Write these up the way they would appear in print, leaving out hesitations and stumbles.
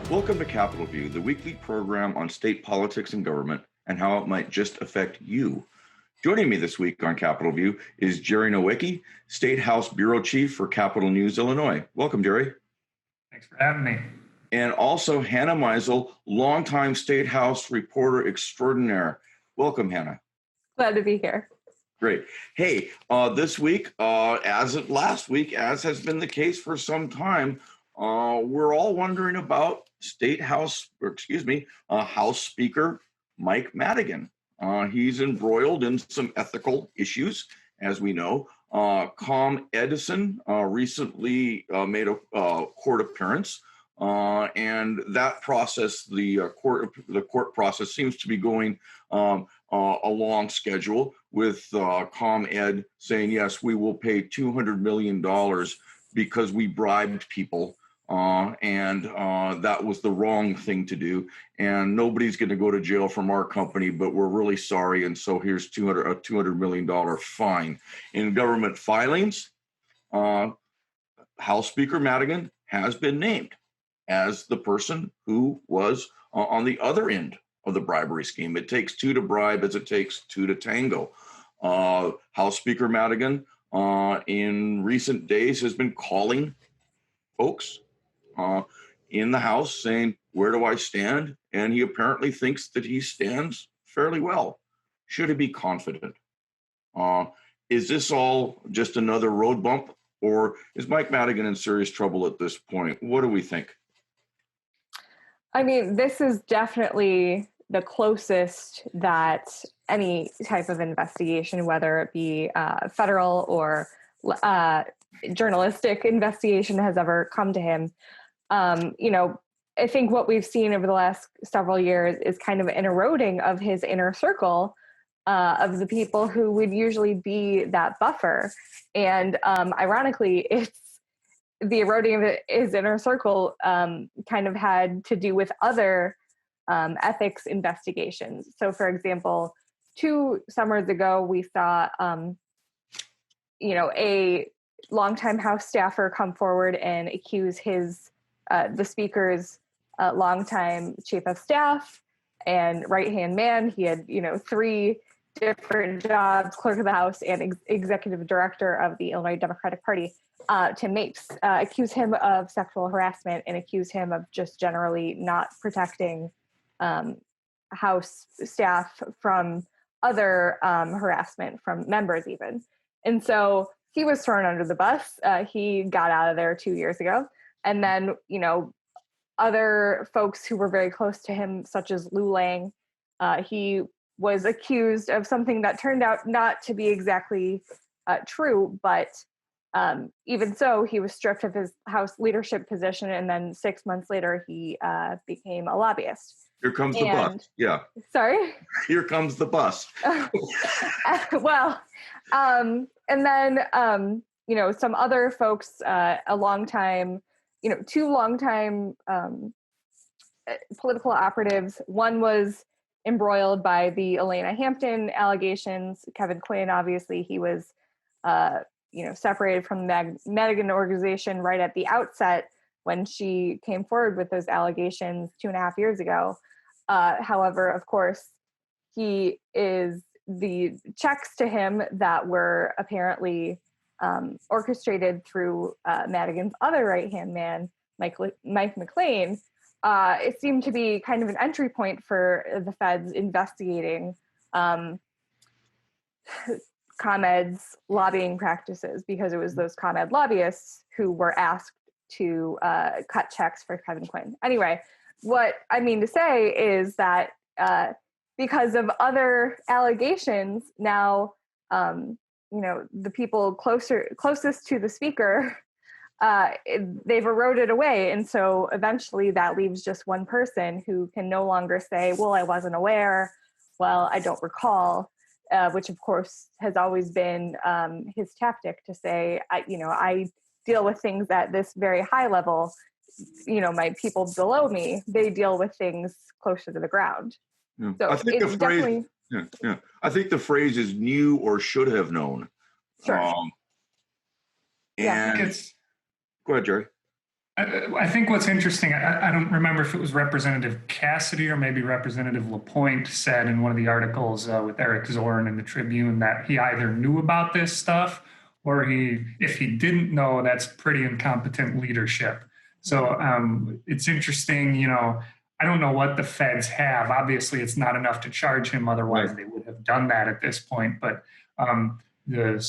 Welcome to CapitolView, the weekly program on state politics and government and how it might just affect you. Joining me this week on CapitolView is Jerry Nowicki, State House Bureau Chief for Capital News, Illinois. Welcome, Jerry. Thanks for having me. And also Hannah Meisel, longtime State House reporter extraordinaire. Welcome, Hannah. Glad to be here. Great. Hey, this week, as of last week, as has been the case for some time, we're all wondering about House Speaker Mike Madigan. He's embroiled in some ethical issues, as we know. Com Edison recently made a court appearance, and that process, the court process, seems to be going along schedule, with ComEd saying, yes, we will pay $200 million because we bribed people. And that was the wrong thing to do. And nobody's going to go to jail from our company, but we're really sorry. And so here's a $200 million fine. In government filings, House Speaker Madigan has been named as the person who was on the other end of the bribery scheme. It takes two to bribe as it takes two to tango. House Speaker Madigan in recent days has been calling folks in the House saying, where do I stand? And he apparently thinks that he stands fairly well. Should he be confident? Is this all just another road bump, or is Mike Madigan in serious trouble at this point? What do we think? I mean, this is definitely the closest that any type of investigation, whether it be federal or journalistic investigation, has ever come to him. I think what we've seen over the last several years is kind of an eroding of his inner circle of the people who would usually be that buffer. And ironically, it's the eroding of his inner circle kind of had to do with other ethics investigations. So, for example, 2 summers ago, we saw, a longtime House staffer come forward and accuse the Speaker's longtime chief of staff and right-hand man. He had, 3 different jobs: clerk of the House and executive director of the Illinois Democratic Party, to accuse him of sexual harassment and accuse him of just generally not protecting House staff from other harassment from members even. And so he was thrown under the bus. He got out of there 2 years ago. And then, other folks who were very close to him, such as Lou Lang, he was accused of something that turned out not to be exactly true, but even so, he was stripped of his House leadership position, and then 6 months later, he became a lobbyist. Here comes the bus. Yeah. Sorry? Here comes the bus. Well, and then, some other folks, a long time, 2 longtime political operatives. One was embroiled by the Elena Hampton allegations. Kevin Quinn, obviously, he was, separated from the Madigan organization right at the outset when she came forward with those allegations 2.5 years ago. However, of course, the checks to him that were apparently orchestrated through Madigan's other right-hand man, Mike McLean, it seemed to be kind of an entry point for the feds investigating ComEd's lobbying practices, because it was those ComEd lobbyists who were asked to cut checks for Kevin Quinn. Anyway, what I mean to say is that because of other allegations, now the people closest to the Speaker, they've eroded away, and so eventually that leaves just one person who can no longer say, "Well, I wasn't aware," "Well, I don't recall," which of course has always been his tactic, to say, I deal with things at this very high level. My people below me, they deal with things closer to the ground. Yeah. So I think the phrase, I think the phrase is knew or should have known. Sure. And go ahead, Jerry. I think what's interesting, I don't remember if it was Representative Cassidy or maybe Representative LaPointe said in one of the articles with Eric Zorn in the Tribune that he either knew about this stuff or if he didn't know, that's pretty incompetent leadership. So it's interesting, I don't know what the feds have. Obviously, it's not enough to charge him. Otherwise, they would have done that at this point. But the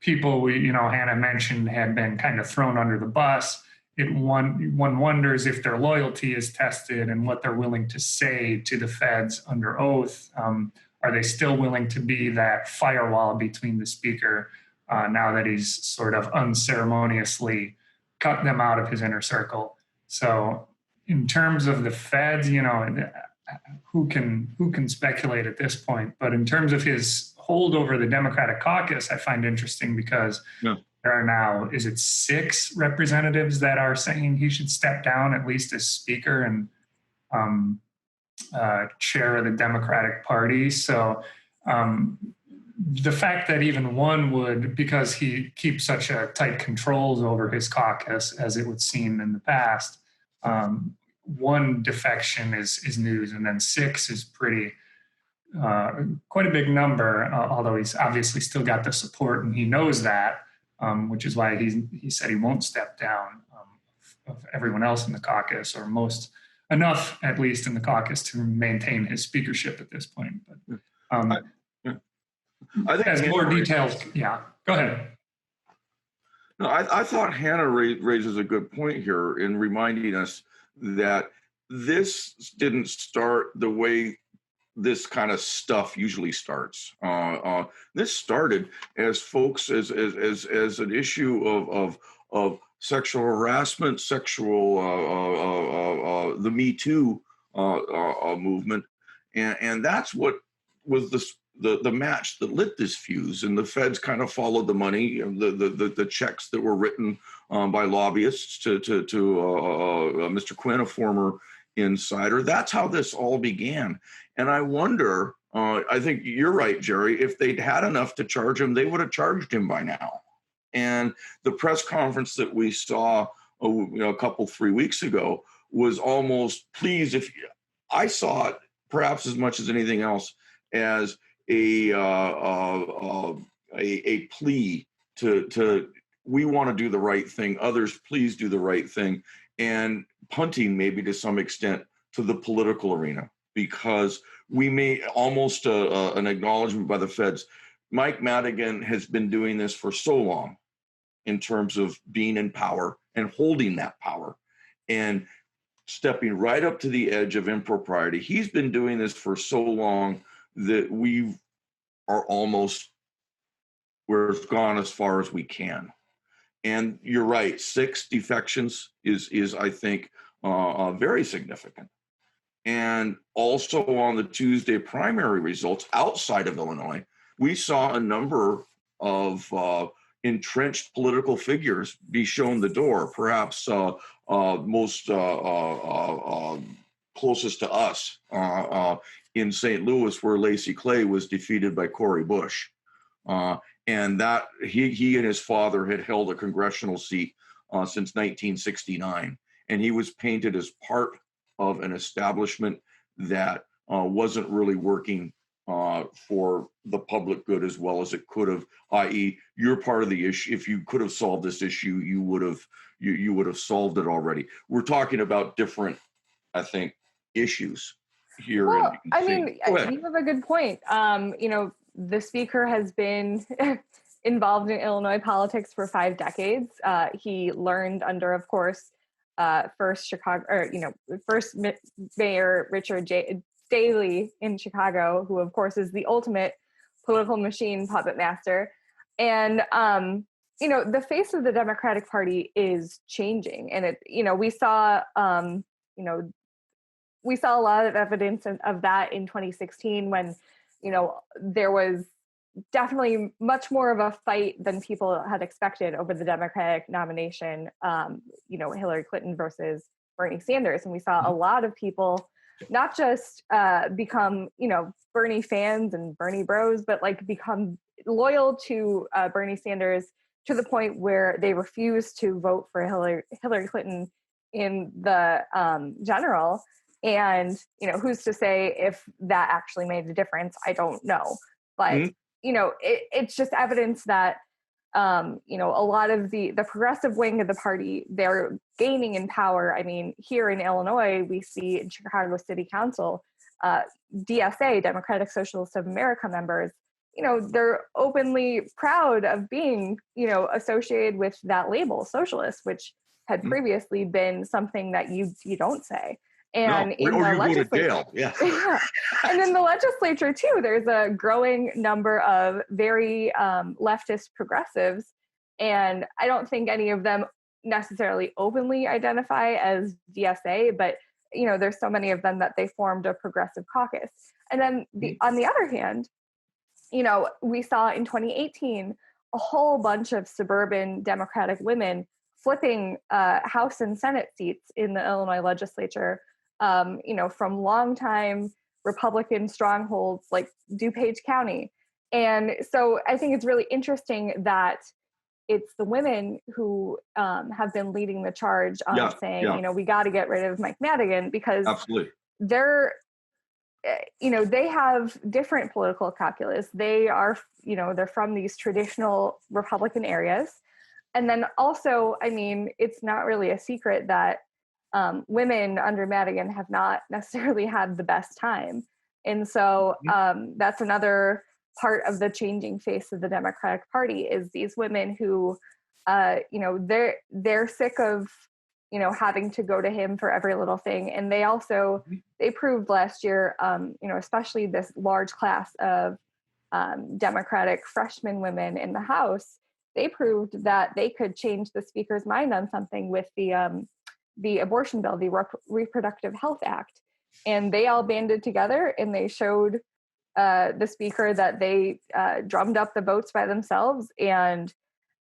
people Hannah mentioned had been kind of thrown under the bus. One wonders if their loyalty is tested and what they're willing to say to the feds under oath. Are they still willing to be that firewall between the speaker now that he's sort of unceremoniously cut them out of his inner circle? So in terms of the feds, who can speculate at this point? But in terms of his hold over the Democratic caucus, I find interesting because there are now, is it 6 representatives that are saying he should step down at least as speaker and chair of the Democratic Party. So the fact that even one would, because he keeps such a tight controls over his caucus, as it would seem in the past, one defection is news, and then 6 is pretty quite a big number, although he's obviously still got the support and he knows that, which is why he said he won't step down of everyone else in the caucus, or most enough at least in the caucus to maintain his speakership at this point. But I think as more details, go ahead. No, I thought Hannah raises a good point here in reminding us that this didn't start the way this kind of stuff usually starts. This started as folks as an issue of sexual harassment, the Me Too movement, and that's what was the match that lit this fuse. And the feds kind of followed the money, the checks that were written by lobbyists to Mr. Quinn, a former insider. That's how this all began. And I wonder, I think you're right, Jerry, if they'd had enough to charge him, they would have charged him by now. And the press conference that we saw a couple, 3 weeks ago was almost, I saw it perhaps as much as anything else as a plea to we want to do the right thing. Others, please do the right thing. And punting maybe to some extent to the political arena, because we may almost an acknowledgement by the feds. Mike Madigan has been doing this for so long in terms of being in power and holding that power and stepping right up to the edge of impropriety. He's been doing this for so long that we've gone as far as we can. And you're right, 6 defections is I think very significant. And also on the Tuesday primary results outside of Illinois, we saw a number of entrenched political figures be shown the door. Perhaps most closest to us in St. Louis, where Lacey Clay was defeated by Cori Bush. And that he and his father had held a congressional seat since 1969. And he was painted as part of an establishment that wasn't really working for the public good as well as it could have, i.e. you're part of the issue. If you could have solved this issue, you would have solved it already. We're talking about different, I think, issues here. Well, I mean, you have a good point. The speaker has been involved in Illinois politics for 5 decades. He learned under, of course, first Mayor Richard Daley in Chicago, who of course is the ultimate political machine puppet master. And the face of the Democratic Party is changing, and we saw a lot of evidence of that in 2016 when there was definitely much more of a fight than people had expected over the Democratic nomination, Hillary Clinton versus Bernie Sanders. And we saw a lot of people not just become, Bernie fans and Bernie bros, but become loyal to Bernie Sanders to the point where they refused to vote for Hillary Clinton in the general. And, who's to say if that actually made a difference? I don't know. But, it's just evidence that, a lot of the progressive wing of the party, they're gaining in power. I mean, here in Illinois, we see in Chicago City Council, DSA, Democratic Socialists of America members, they're openly proud of being, associated with that label, socialist, which had previously been something that you don't say. And in the legislature, yeah. And in the legislature too, there's a growing number of very leftist progressives, and I don't think any of them necessarily openly identify as DSA, but there's so many of them that they formed a progressive caucus. And then on the other hand, we saw in 2018 a whole bunch of suburban Democratic women flipping House and Senate seats in the Illinois legislature. From longtime Republican strongholds like DuPage County. And so I think it's really interesting that it's the women who have been leading the charge on saying, we got to get rid of Mike Madigan, because they're, they have different political calculus. They are, they're from these traditional Republican areas. And then also, I mean, it's not really a secret that women under Madigan have not necessarily had the best time. And so that's another part of the changing face of the Democratic Party, is these women who, they're sick of, having to go to him for every little thing. And they also, they proved last year, especially this large class of Democratic freshman women in the House, they proved that they could change the speaker's mind on something with the abortion bill, the Reproductive Health Act. And they all banded together and they showed the speaker that they drummed up the votes by themselves. And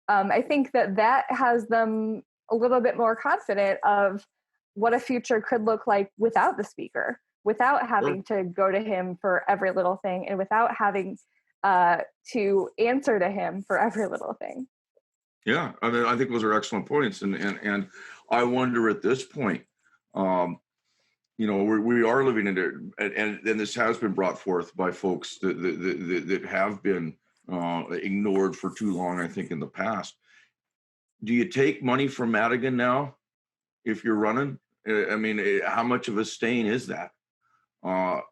I think that has them a little bit more confident of what a future could look like without the speaker, without having to go to him for every little thing, and without having to answer to him for every little thing. Yeah, I mean, I think those are excellent points, and I wonder at this point, we are living in it, and this has been brought forth by folks that have been ignored for too long, I think, in the past. Do you take money from Madigan now if you're running? I mean, how much of a stain is that?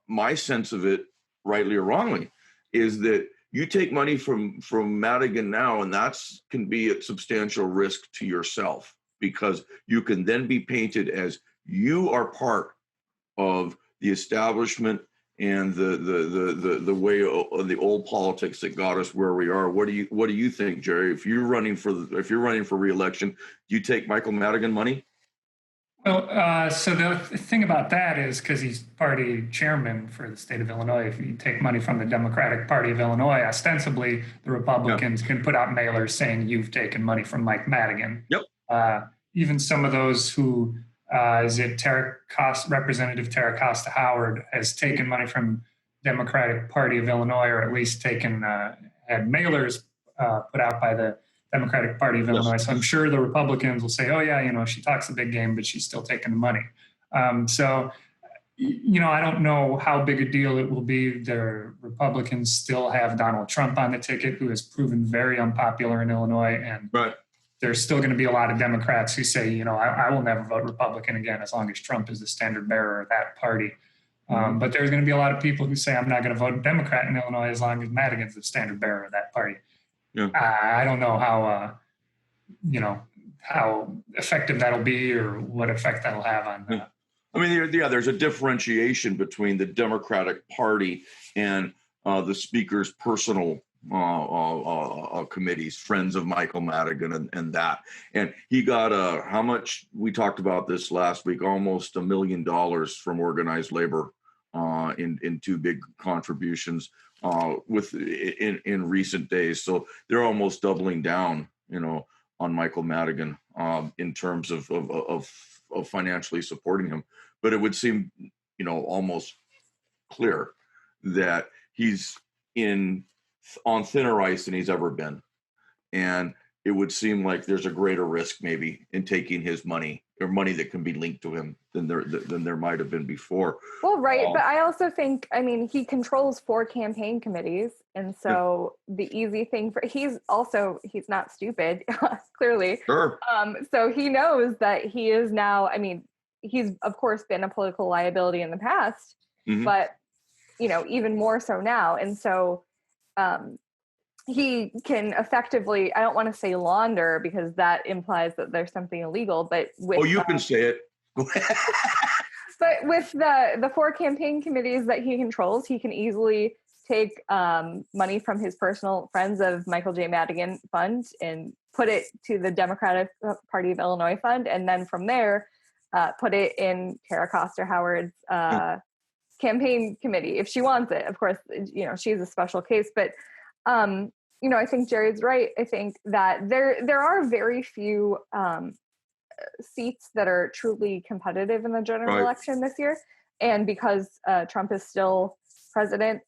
My sense of it, rightly or wrongly, is that you take money from Madigan now, and that's can be at substantial risk to yourself, because you can then be painted as you are part of the establishment and the way of the old politics that got us where we are. What do you think, Jerry? If you're running for re-election, do you take Michael Madigan money? Well, so the thing about that is, because he's party chairman for the state of Illinois, if you take money from the Democratic Party of Illinois, ostensibly the Republicans can put out mailers saying you've taken money from Mike Madigan. Yep. Even some of those who, Representative Tara Costa Howard has taken money from Democratic Party of Illinois, or at least had mailers put out by the Democratic Party of Illinois. So I'm sure the Republicans will say, oh yeah, she talks a big game, but she's still taking the money. So I don't know how big a deal it will be. The Republicans still have Donald Trump on the ticket, who has proven very unpopular in Illinois. And there's still going to be a lot of Democrats who say, I will never vote Republican again as long as Trump is the standard bearer of that party. But there's going to be a lot of people who say, I'm not going to vote Democrat in Illinois as long as Madigan's the standard bearer of that party. Yeah. I don't know how effective that'll be, or what effect that'll have on that. I mean, there's a differentiation between the Democratic Party and the speaker's personal committees, friends of Michael Madigan, and that. And he got how much? We talked about this last week. Almost $1 million from organized labor in two big contributions in recent days. So they're almost doubling down, on Michael Madigan in terms of financially supporting him. But it would seem, almost clear that he's on thinner ice than he's ever been. And it would seem like there's a greater risk maybe in taking his money or money that can be linked to him than there might have been before. Well, right. But I also think, I mean, he controls 4 campaign committees. And so the easy thing he's not stupid, clearly. Sure. So he knows that he is now, I mean, he's of course been a political liability in the past, but, even more so now. And so he can effectively, I don't want to say launder because that implies that there's something illegal, but with, you can say it. But with the 4 campaign committees that he controls, he can easily take money from his personal Friends of Michael J. Madigan fund and put it to the Democratic Party of Illinois fund. And then from there, put it in Tara Coster Howard's campaign committee if she wants it. Of course, she's a special case, but I think Jerry's right. I think that there are very few seats that are truly competitive in the general election this year. And because Trump is still president,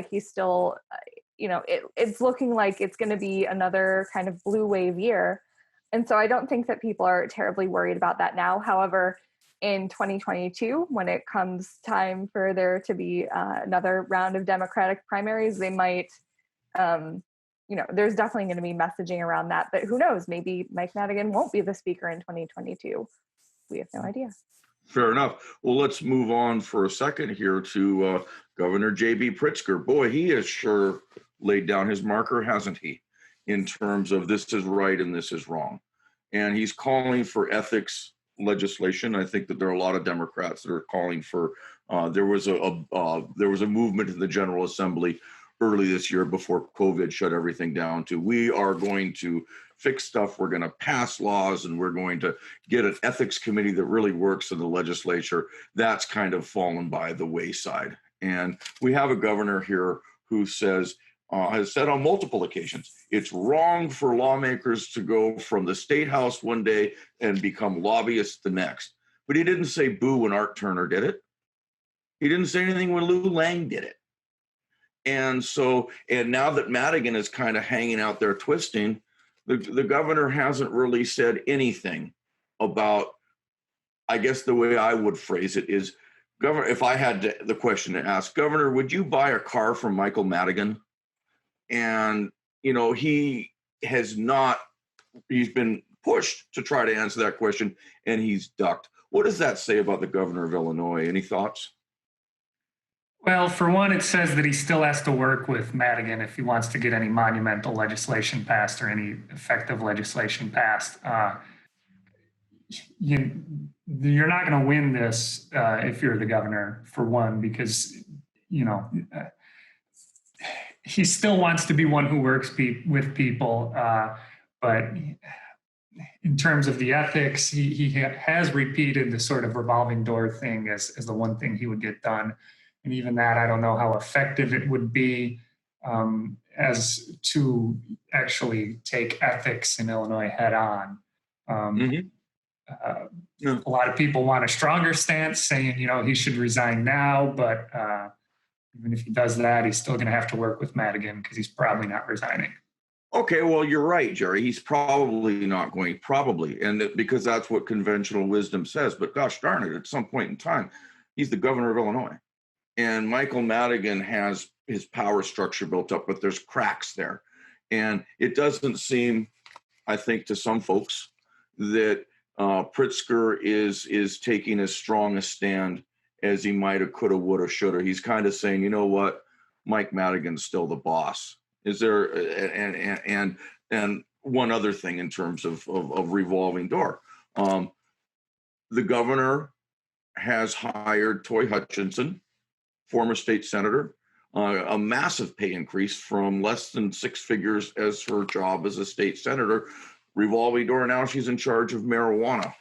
he's still, it's looking like it's going to be another kind of blue wave year. And so I don't think that people are terribly worried about that now. However, in 2022, when it comes time for there to be another round of Democratic primaries, they might, there's definitely going to be messaging around that. But who knows? Maybe Mike Madigan won't be the speaker in 2022. We have no idea. Fair enough. Well, let's move on for a second here to Governor J.B. Pritzker. Boy, he has sure laid down his marker, hasn't he, in terms of this is right and this is wrong. And he's calling for ethics legislation. I think that there are a lot of Democrats that are calling for. There was a movement in the General Assembly early this year before COVID shut everything down to we are going to fix stuff. We're going to pass laws and we're going to get an ethics committee that really works in the legislature. That's kind of fallen by the wayside. And we have a governor here who has said on multiple occasions, it's wrong for lawmakers to go from the state house one day and become lobbyists the next. But he didn't say boo when Art Turner did it. He didn't say anything when Lou Lang did it. And now that Madigan is kind of hanging out there twisting, the governor hasn't really said anything about, I guess the way I would phrase it is, Governor, if I had the question to ask, Governor, would you buy a car from Michael Madigan? And, he has not, he's been pushed to try to answer that question and he's ducked. What does that say about the governor of Illinois? Any thoughts? Well, for one, it says that he still has to work with Madigan if he wants to get any monumental legislation passed or any effective legislation passed. You're not going to win this if you're the governor, for one, because, he still wants to be one who works with people. But in terms of the ethics, he has repeated the sort of revolving door thing as the one thing he would get done. And even that, I don't know how effective it would be as to actually take ethics in Illinois head on. A lot of people want a stronger stance saying, he should resign now. But even if he does that, he's still going to have to work with Madigan because he's probably not resigning. Okay, well, you're right, Jerry. He's probably not going, and because that's what conventional wisdom says. But gosh darn it, at some point in time, he's the governor of Illinois. And Michael Madigan has his power structure built up, but there's cracks there. And it doesn't seem, I think, to some folks that Pritzker is taking as strong a stand as he might have, could have, would have, should have. He's kind of saying, you know what, Mike Madigan's still the boss. Is there, and one other thing in terms of revolving door. The governor has hired Toy Hutchinson, former state senator, a massive pay increase from less than 6 figures as her job as a state senator. Revolving door, now she's in charge of marijuana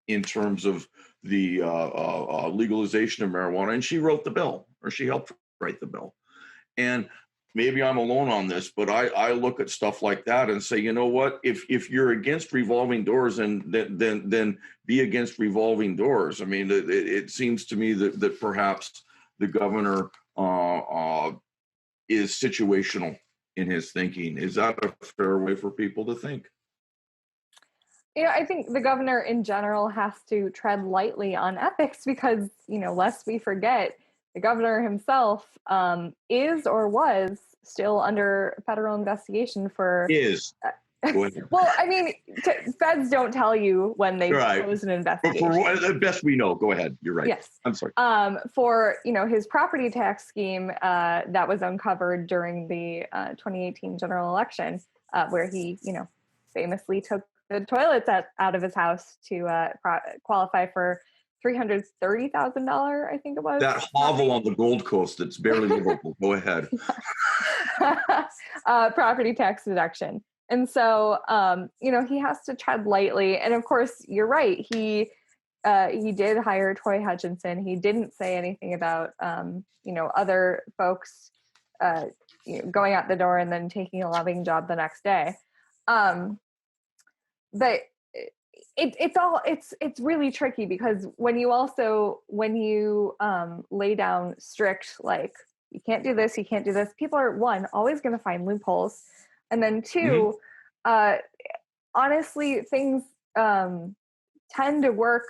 in terms of the legalization of marijuana. And she wrote the bill, or she helped write the bill. And maybe I'm alone on this, but I look at stuff like that and say, you know what, if you're against revolving doors, then be against revolving doors. I mean, it seems to me that perhaps the governor is situational in his thinking. Is that a fair way for people to think? I think the governor in general has to tread lightly on ethics because, lest we forget, the governor himself is or was still under federal investigation for... Is. Go ahead. Well, I mean, feds don't tell you when they close an investigation. But for the best we know, go ahead. You're right. Yes. I'm sorry. For, his property tax scheme that was uncovered during the 2018 general election, where he, famously took the toilets out of his house to qualify for $330,000, I think it was. That hovel on the Gold Coast that's barely livable. Go ahead. Property tax deduction. And so, he has to tread lightly. And of course, you're right. He did hire Troy Hutchinson. He didn't say anything about, other folks, going out the door and then taking a lobbying job the next day. But it's really tricky because when you lay down strict, like, you can't do this, people are, one, always going to find loopholes. And then two, honestly, things tend to work.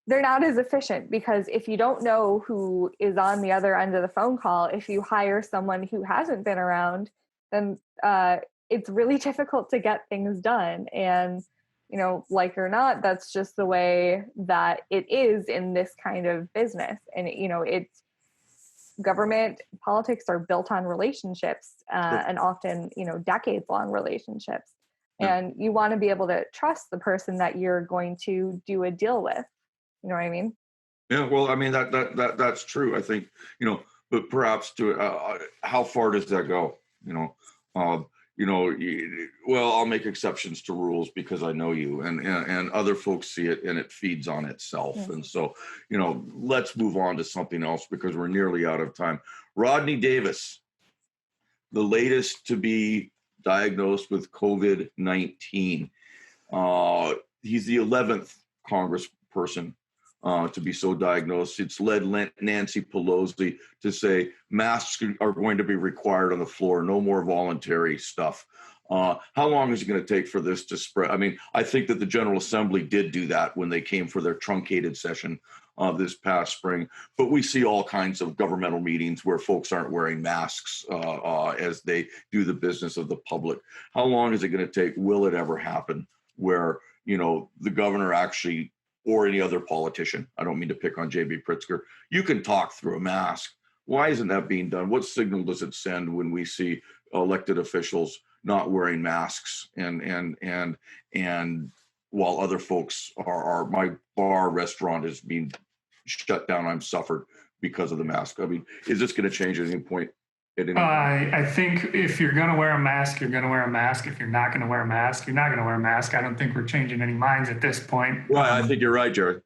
They're not as efficient because if you don't know who is on the other end of the phone call, if you hire someone who hasn't been around, then it's really difficult to get things done. And, like or not, that's just the way that it is in this kind of business. And, it's government politics are built on relationships and often, decades long relationships. And you want to be able to trust the person that you're going to do a deal with. You know what I mean? Yeah, well, I mean, that's true. I think, but perhaps to how far does that go? Well, I'll make exceptions to rules because I know you, and other folks see it and it feeds on itself. Yeah. And so, let's move on to something else because we're nearly out of time. Rodney Davis, the latest to be diagnosed with COVID-19. He's the 11th congressperson to be so diagnosed. It's led Nancy Pelosi to say masks are going to be required on the floor, no more voluntary stuff. How long is it going to take for this to spread? I mean, I think that the General Assembly did do that when they came for their truncated session this past spring. But we see all kinds of governmental meetings where folks aren't wearing masks as they do the business of the public. How long is it going to take? Will it ever happen where, the governor actually, or any other politician, I don't mean to pick on J.B. Pritzker, you can talk through a mask. Why isn't that being done? What signal does it send when we see elected officials not wearing masks and while other folks are my bar restaurant is being shut down, I'm suffered because of the mask? I mean, is this going to change at any point? I think if you're going to wear a mask, you're going to wear a mask. If you're not going to wear a mask, you're not going to wear a mask. I don't think we're changing any minds at this point. Right, I think you're right, Jerry.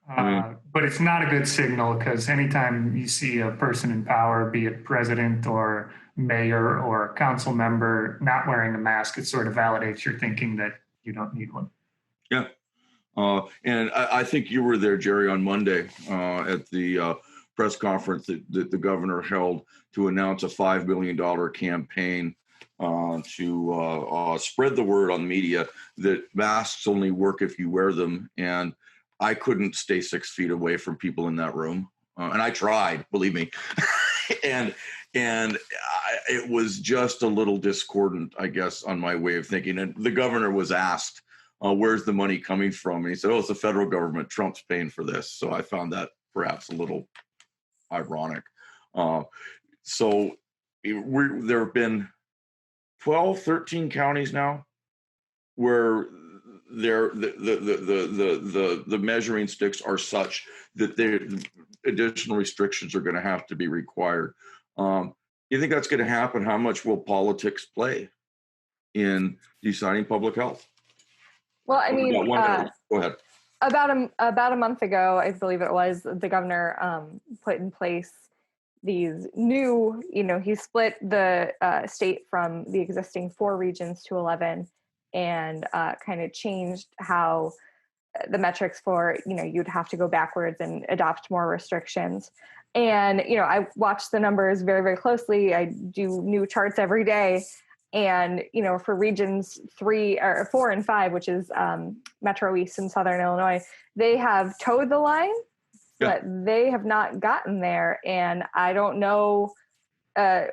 But it's not a good signal because anytime you see a person in power, be it president or mayor or council member, not wearing a mask, it sort of validates your thinking that you don't need one. Yeah. And I think you were there, Jerry, on Monday at the press conference that the governor held to announce a $5 million campaign to spread the word on media that masks only work if you wear them. And I couldn't stay 6 feet away from people in that room. And I tried, believe me. and it was just a little discordant, I guess, on my way of thinking. And the governor was asked, where's the money coming from? And he said, it's the federal government. Trump's paying for this. So I found that perhaps a little ironic. So there have been 12, 13 counties now where the measuring sticks are such that additional restrictions are going to have to be required. You think that's going to happen? How much will politics play in deciding public health? Well, I mean, go ahead. About a month ago, I believe it was, the governor put in place these new, he split the state from the existing 4 regions to 11 and kind of changed how the metrics for, you'd have to go backwards and adopt more restrictions. And, I watch the numbers very, very closely. I do new charts every day. And, for regions 3 or 4 and 5, which is Metro East and Southern Illinois, they have towed the line, but they have not gotten there. And I don't know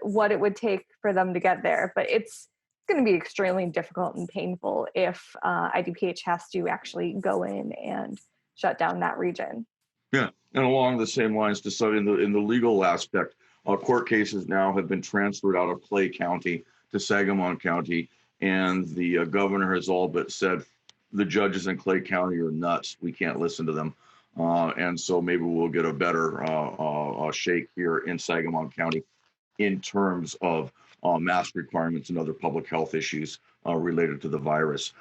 what it would take for them to get there, but it's going to be extremely difficult and painful if IDPH has to actually go in and shut down that region. Yeah, and along the same lines, to study in the legal aspect, court cases now have been transferred out of Clay County to Sangamon County, and the governor has all but said the judges in Clay County are nuts. We can't listen to them, and so maybe we'll get a better shake here in Sangamon County in terms of mask requirements and other public health issues related to the virus.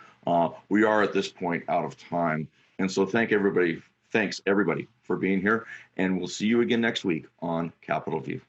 We are at this point out of time, and so thanks everybody for being here, and we'll see you again next week on Capitol View.